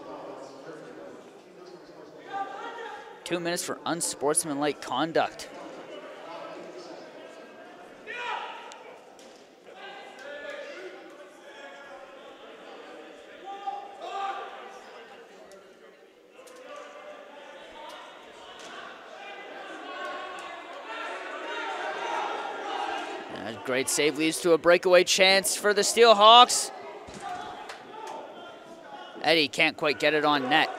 2 minutes for unsportsmanlike conduct. Great save leads to a breakaway chance for the Steelhawks. Eddie can't quite get it on net.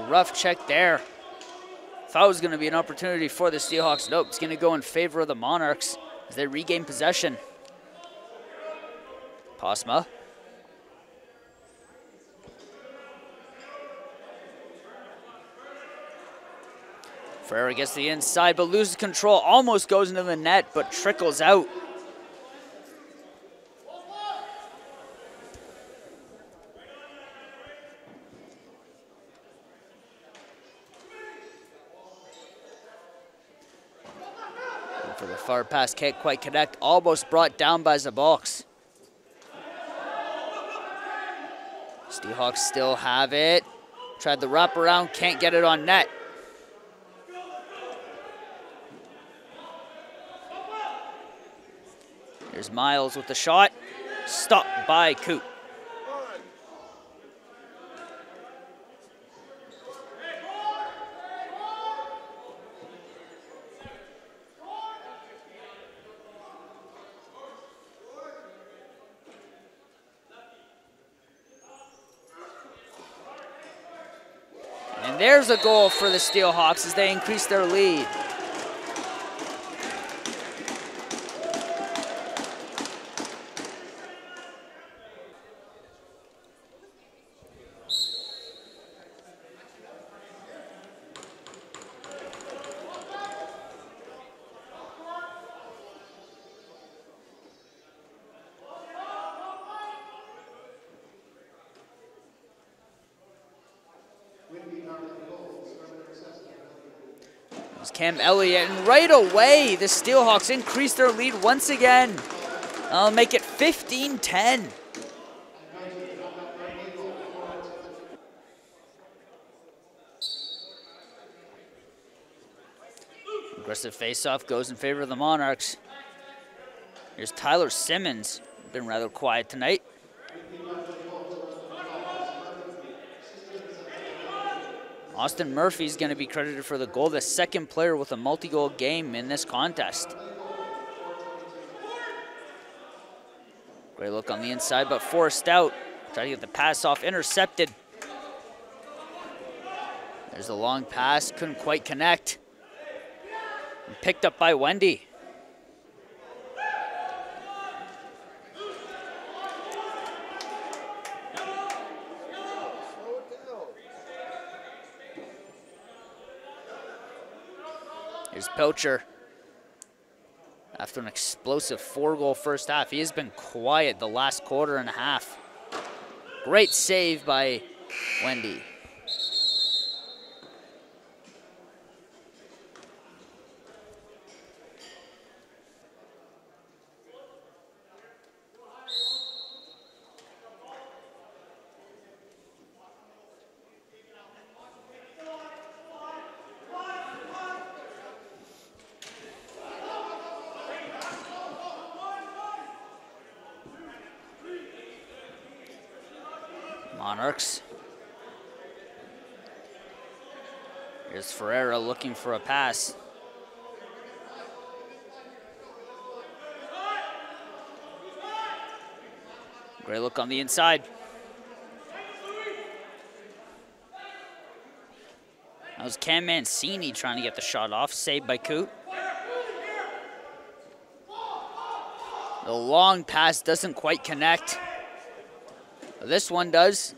Rough check there. Thought it was going to be an opportunity for the Steelhawks. Nope, it's going to go in favor of the Monarchs as they regain possession. Posma. Ferreira gets the inside but loses control. Almost goes into the net but trickles out. For the far pass, can't quite connect. Almost brought down by Zabalks. Steelhawks still have it. Tried the wraparound, can't get it on net. Here's Miles with the shot. Stopped by Coot. And there's a goal for the Steelhawks as they increase their lead. Cam Elliott, and right away, the Steelhawks increase their lead once again. I'll make it 15-10. Aggressive faceoff goes in favor of the Monarchs. Here's Tyler Simmons, been rather quiet tonight. Austin Murphy's going to be credited for the goal, the second player with a multi-goal game in this contest. Great look on the inside, but forced out. Try to get the pass off, intercepted. There's a long pass, couldn't quite connect. And picked up by Wendy. Here's Pilcher. After an explosive 4-goal first half, he has been quiet the last quarter and a half. Great save by Wendy. Monarchs. Here's Ferreira looking for a pass. Great look on the inside. That was Cam Mancini trying to get the shot off, saved by Coot. The long pass doesn't quite connect. This one does.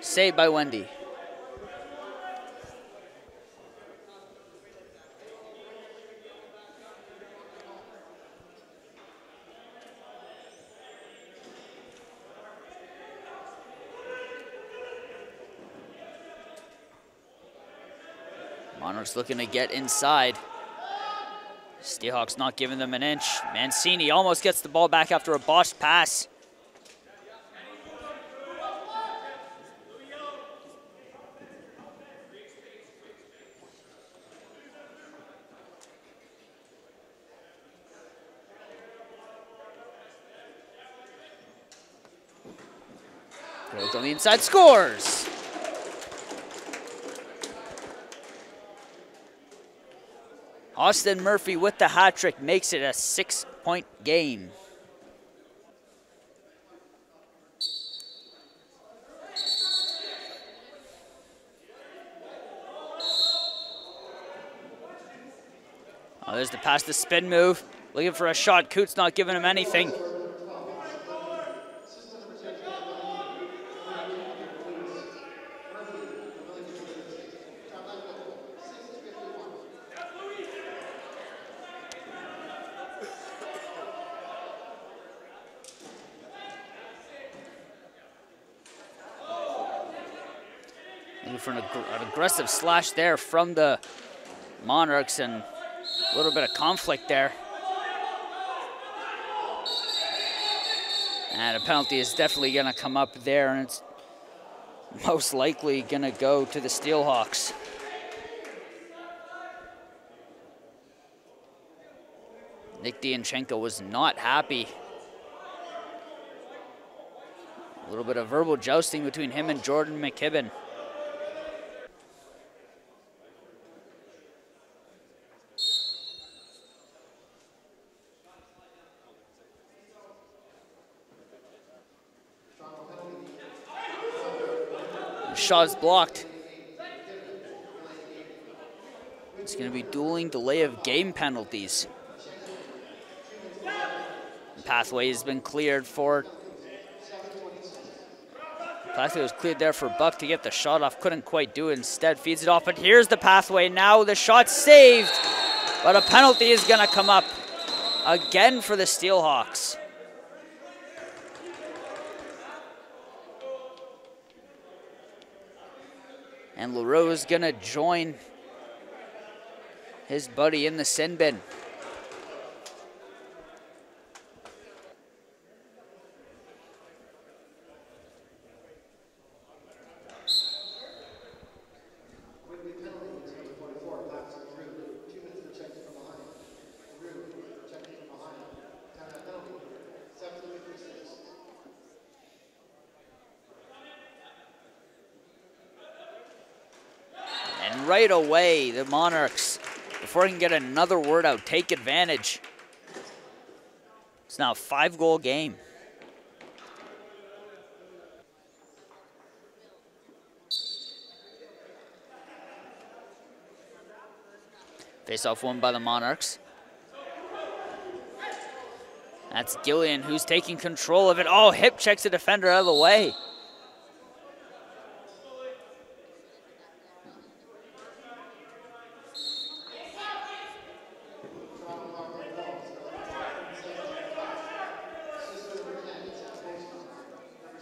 Saved by Wendy. Monarchs looking to get inside. Steelhawks not giving them an inch. Mancini almost gets the ball back after a botched pass. Goes on the inside, scores! Austin Murphy with the hat trick makes it a 6-point game. Oh, there's the pass, the spin move. Looking for a shot. Coot's not giving him anything. For an aggressive slash there from the Monarchs, and a little bit of conflict there. And a penalty is definitely going to come up there, and it's most likely going to go to the Steelhawks. Nick Dianchenko was not happy. A little bit of verbal jousting between him and Jordan McKibben. Shot is blocked. It's going to be dueling delay of game penalties. The pathway has been cleared for... Pathway was cleared there for Buck to get the shot off. Couldn't quite do it. Instead feeds it off. But here's the pathway. Now the shot's saved. But a penalty is going to come up again for the Steelhawks. And LaRue is going to join his buddy in the sin bin. Right away, the Monarchs, before he can get another word out, take advantage. It's now a 5-goal game. Face-off won by the Monarchs. That's Gillian who's taking control of it. Oh, hip checks the defender out of the way.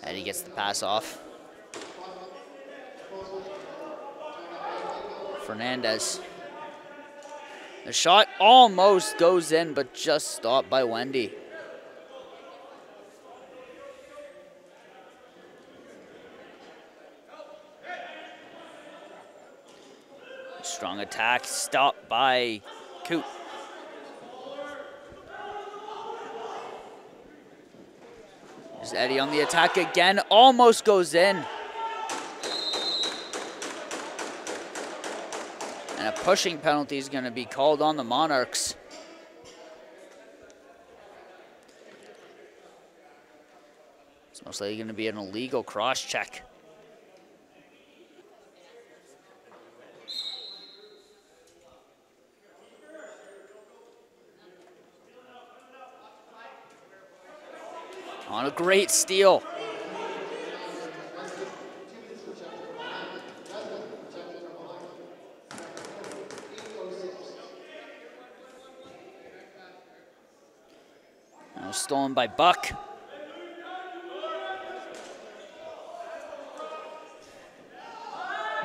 Eddie gets the pass off. Fernandez. The shot almost goes in, but just stopped by Wendy. Strong attack, stopped by Coop. There's Eddie on the attack again, almost goes in. And a pushing penalty is going to be called on the Monarchs. It's most likely going to be an illegal cross-check. On a great steal. Now stolen by Buck.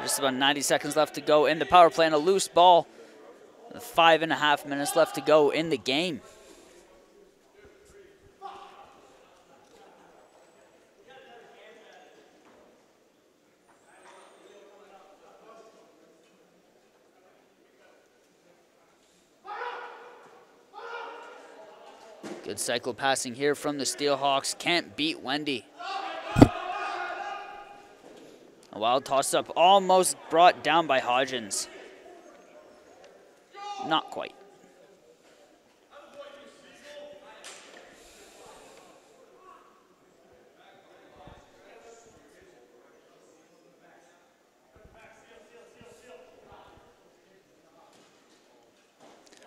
Just about 90 seconds left to go in the power play and a loose ball. 5.5 minutes left to go in the game. Good cycle passing here from the Steelhawks. Can't beat Wendy. A wild toss-up almost brought down by Hodgins. Not quite.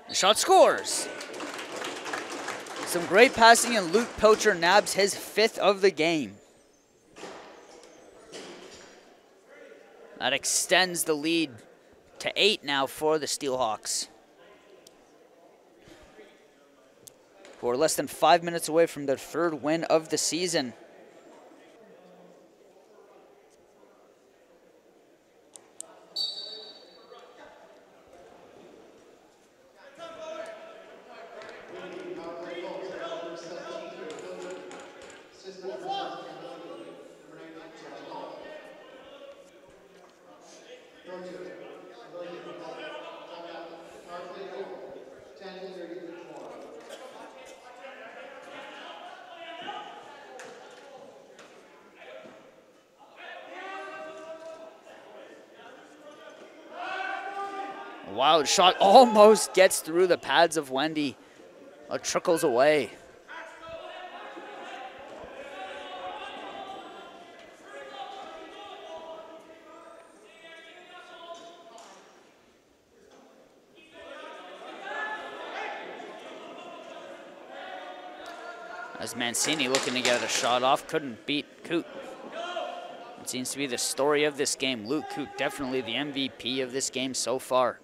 The shot scores. Some great passing, and Luke Pilcher nabs his 5th of the game. That extends the lead to 8 now for the Steelhawks, who are less than 5 minutes away from their 3rd win of the season. Wild shot almost gets through the pads of Wendy. It trickles away. As Mancini looking to get a shot off, couldn't beat Coot. It seems to be the story of this game. Luke Coot, definitely the MVP of this game so far.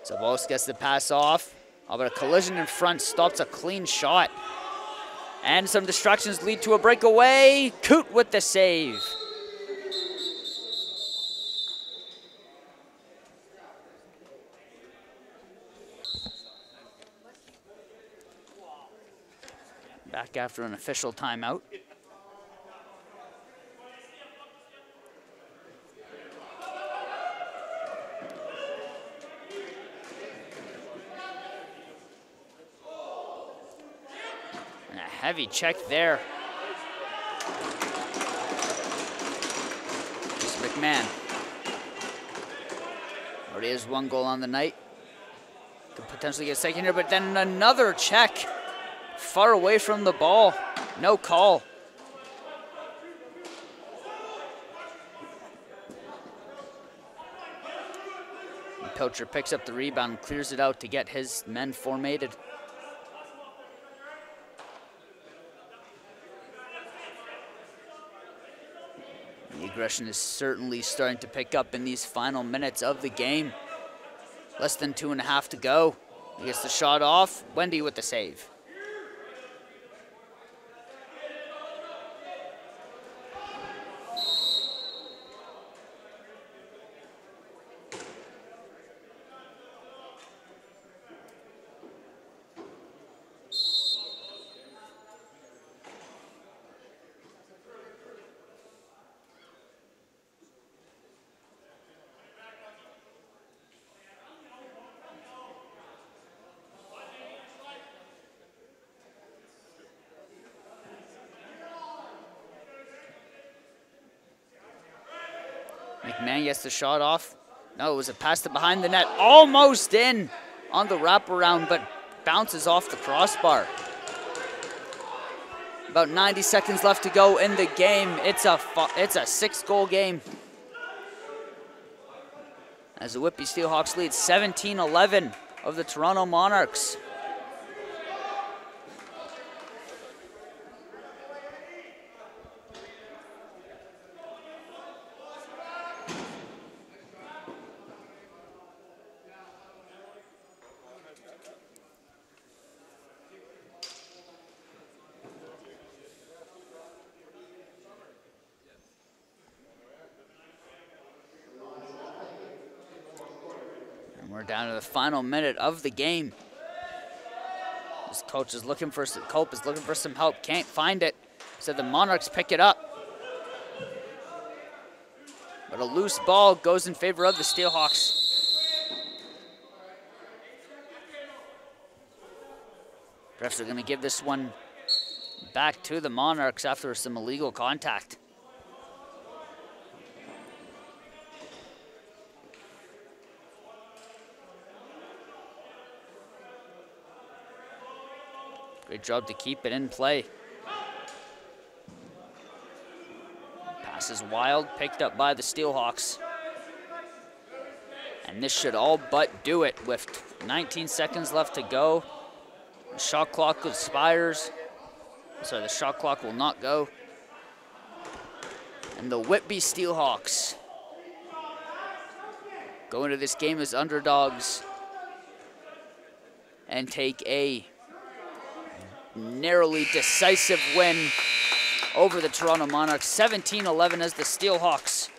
Zabos gets the pass off. How about a collision in front, stops a clean shot. And some distractions lead to a breakaway. Coot with the save. Back after an official timeout. And a heavy check there. It's McMahon. Already has one goal on the night. Could potentially get a second here, but then another check. Far away from the ball. No call. And Pilcher picks up the rebound, clears it out to get his men formated. The aggression is certainly starting to pick up in these final minutes of the game. Less than 2.5 to go. He gets the shot off. Wendy with the save. McMahon gets the shot off. No, it was a pass to behind the net. Almost in on the wraparound, but bounces off the crossbar. About 90 seconds left to go in the game. It's a 6-goal game. As the Whitby Steelhawks lead 17-11 of the Toronto Monarchs. We're down to the final minute of the game. This coach is looking for some help. Can't find it. So the Monarchs pick it up. But a loose ball goes in favor of the Steelhawks. Refs are going to give this one back to the Monarchs after some illegal contact. Great job to keep it in play. Pass is wild, picked up by the Steelhawks. And this should all but do it with 19 seconds left to go. The shot clock expires. Sorry, the shot clock will not go. And the Whitby Steelhawks go into this game as underdogs and take a narrowly decisive win over the Toronto Monarchs. 17-11 as the Steelhawks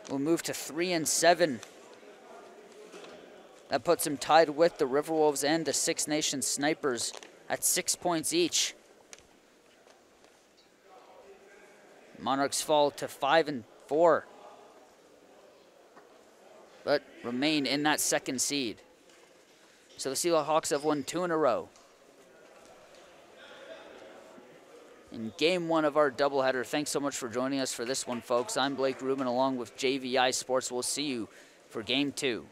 will move to 3-7 That puts them tied with the Riverwolves and the Six Nations Snipers at 6 points each. Monarchs fall to 5-4, but remain in that second seed. So the Steelhawks have won 2 in a row. In game 1 of our doubleheader, thanks so much for joining us for this one, folks. I'm Blake Rubin along with JVI Sports. We'll see you for game 2.